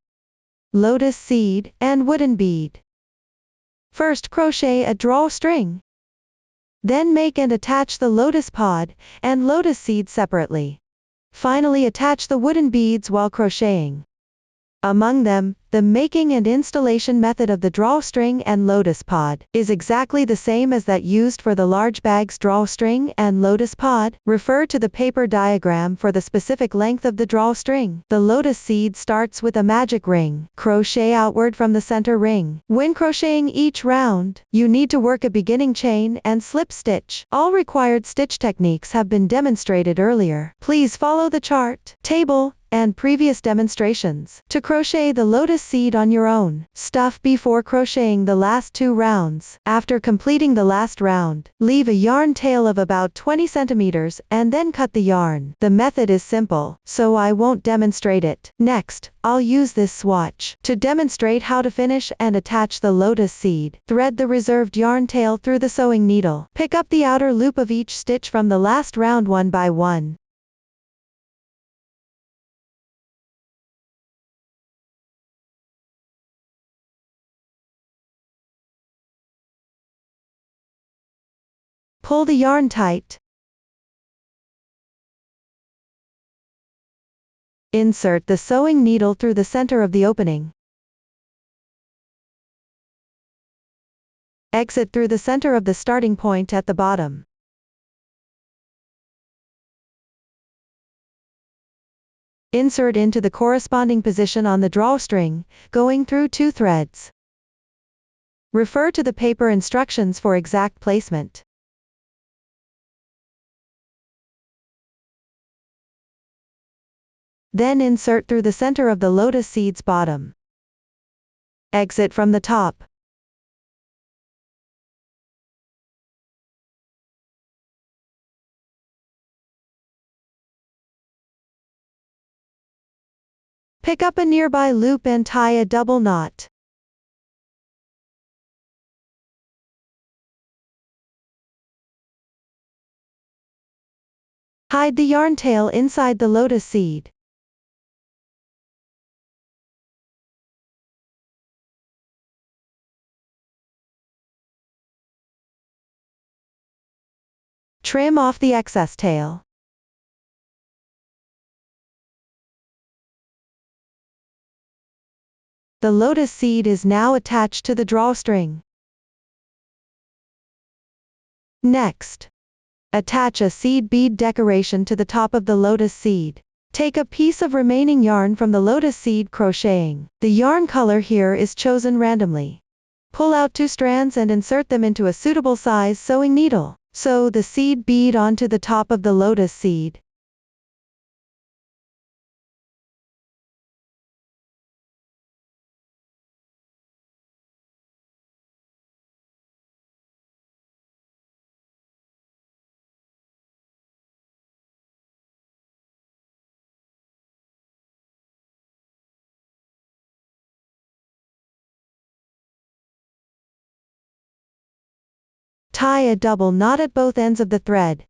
lotus seed, and wooden bead. First crochet a drawstring. Then make and attach the lotus pod and lotus seed separately. Finally attach the wooden beads while crocheting. Among them, the making and installation method of the drawstring and lotus pod is exactly the same as that used for the large bag's drawstring and lotus pod. Refer to the paper diagram for the specific length of the drawstring. The lotus seed starts with a magic ring. Crochet outward from the center ring. When crocheting each round, you need to work a beginning chain and slip stitch. All required stitch techniques have been demonstrated earlier. Please follow the chart, table, and previous demonstrations to crochet the lotus seed on your own. Stuff before crocheting the last 2 rounds. After completing the last round, leave a yarn tail of about 20 centimeters and then cut the yarn. The method is simple, so I won't demonstrate it. Next, I'll use this swatch to demonstrate how to finish and attach the lotus seed. Thread the reserved yarn tail through the sewing needle. Pick up the outer loop of each stitch from the last round one by one. Pull the yarn tight. Insert the sewing needle through the center of the opening. Exit through the center of the starting point at the bottom. Insert into the corresponding position on the drawstring, going through 2 threads. Refer to the paper instructions for exact placement. Then insert through the center of the lotus seed's bottom. Exit from the top. Pick up a nearby loop and tie a double knot. Hide the yarn tail inside the lotus seed. Trim off the excess tail. The lotus seed is now attached to the drawstring. Next, attach a seed bead decoration to the top of the lotus seed. Take a piece of remaining yarn from the lotus seed crocheting. The yarn color here is chosen randomly. Pull out 2 strands and insert them into a suitable size sewing needle. Sew the seed bead onto the top of the lotus seed. Tie a double knot at both ends of the thread.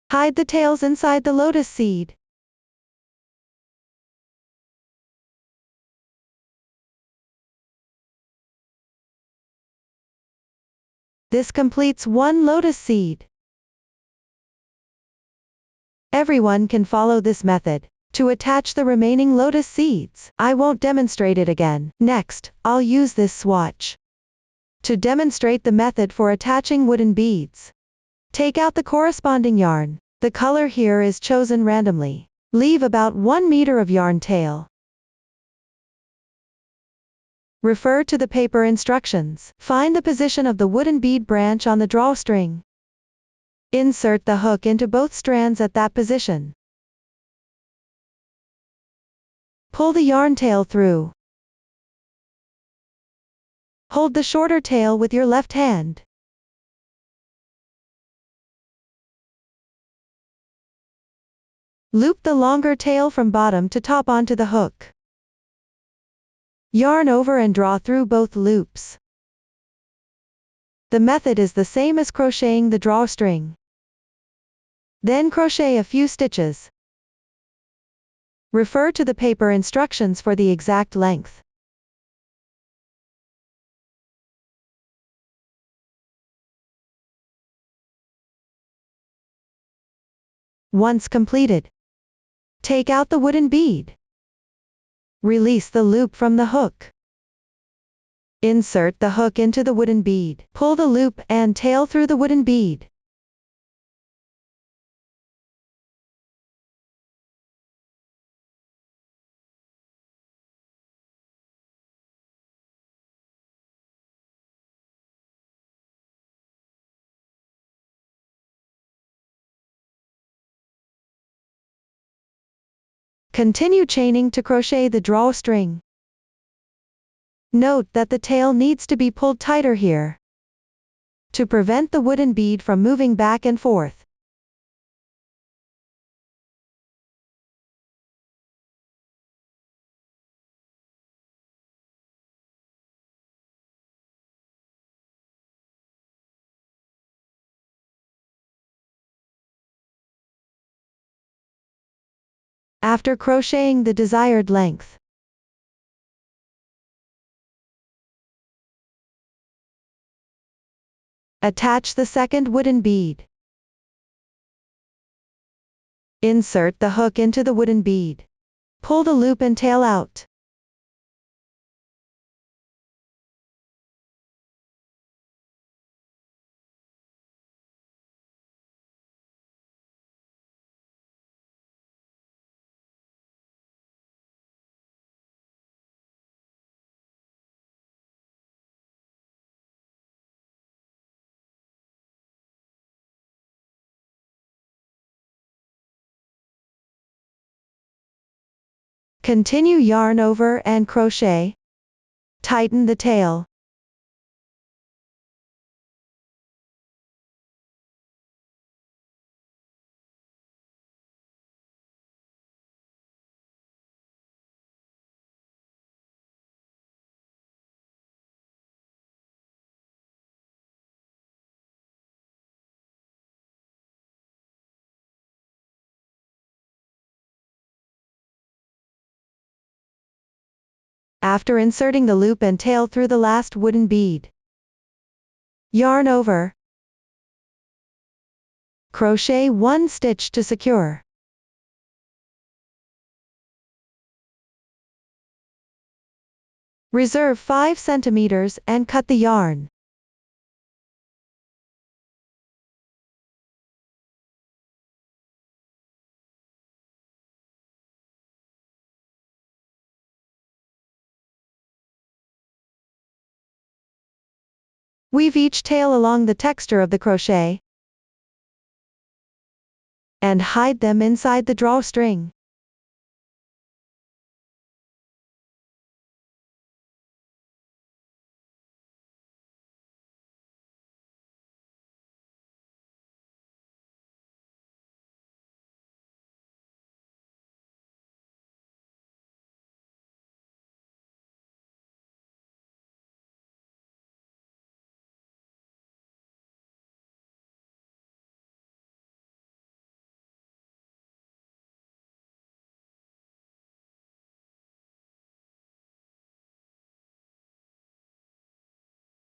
Hide the tails inside the lotus seed. This completes 1 lotus seed. Everyone can follow this method to attach the remaining lotus seeds. I won't demonstrate it again. Next, I'll use this swatch to demonstrate the method for attaching wooden beads. Take out the corresponding yarn. The color here is chosen randomly. Leave about 1 meter of yarn tail. Refer to the paper instructions. Find the position of the wooden bead branch on the drawstring. Insert the hook into both strands at that position. Pull the yarn tail through. Hold the shorter tail with your left hand. Loop the longer tail from bottom to top onto the hook. Yarn over and draw through both loops. The method is the same as crocheting the drawstring. Then crochet a few stitches. Refer to the paper instructions for the exact length. Once completed, take out the wooden bead. Release the loop from the hook. Insert the hook into the wooden bead. Pull the loop and tail through the wooden bead. Continue chaining to crochet the drawstring. Note that the tail needs to be pulled tighter here to prevent the wooden bead from moving back and forth. After crocheting the desired length, attach the second wooden bead. Insert the hook into the wooden bead. Pull the loop and tail out. Continue yarn over and crochet. Tighten the tail. After inserting the loop and tail through the last wooden bead, yarn over, crochet 1 stitch to secure. Reserve 5 centimeters and cut the yarn. Weave each tail along the texture of the crochet and hide them inside the drawstring.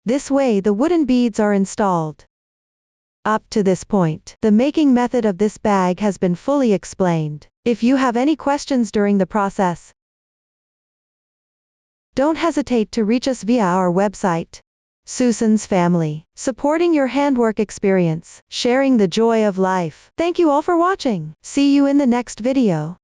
This way the wooden beads are installed. Up to this point, the making method of this bag has been fully explained. If you have any questions during the process, don't hesitate to reach us via our website. Susan's Family, supporting your handwork experience, sharing the joy of life. Thank you all for watching. See you in the next video.